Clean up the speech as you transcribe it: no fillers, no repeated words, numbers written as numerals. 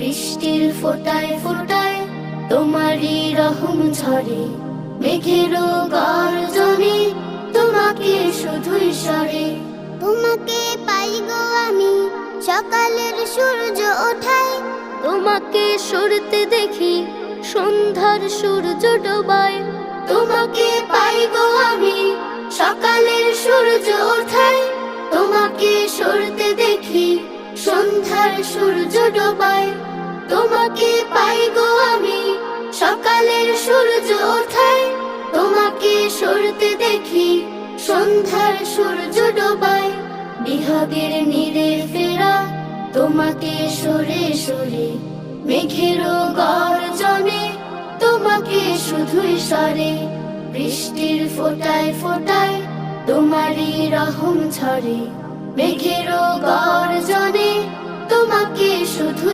বৃষ্টির ফোঁটায় ফোঁটায় তোমারই রহম ঝরে, মেঘেরও গর্জনে তোমাকে শুধুই সরে। তোমাকে পাই গো আমি সকালের সূর্য ওঠায়, তোমাকে সরতে দেখি সন্ধ্যার সূর্য ডোবায়। তোমাকে পাই গো আমি সকালের সূর্য ওঠায়, তোমাকে সরতে দেখি সন্ধ্যার সূর্য ডোবায়। তোমাকে পাই গো আমি সকালের সূর্য ওঠায়, তোমাকে সরতে দেখি সন্ধ্যার সূর্য ডোবায়। বিহাগের নীড়ে ফেরা তোমাকে সরে সরে, মেঘেরও গর্জনে তোমাকে শুধুই সরে। বৃষ্টির ফোঁটায় ফোঁটায় তোমারই রহম ঝরে, মেঘেরও গর্জনে তোমাকে শুধু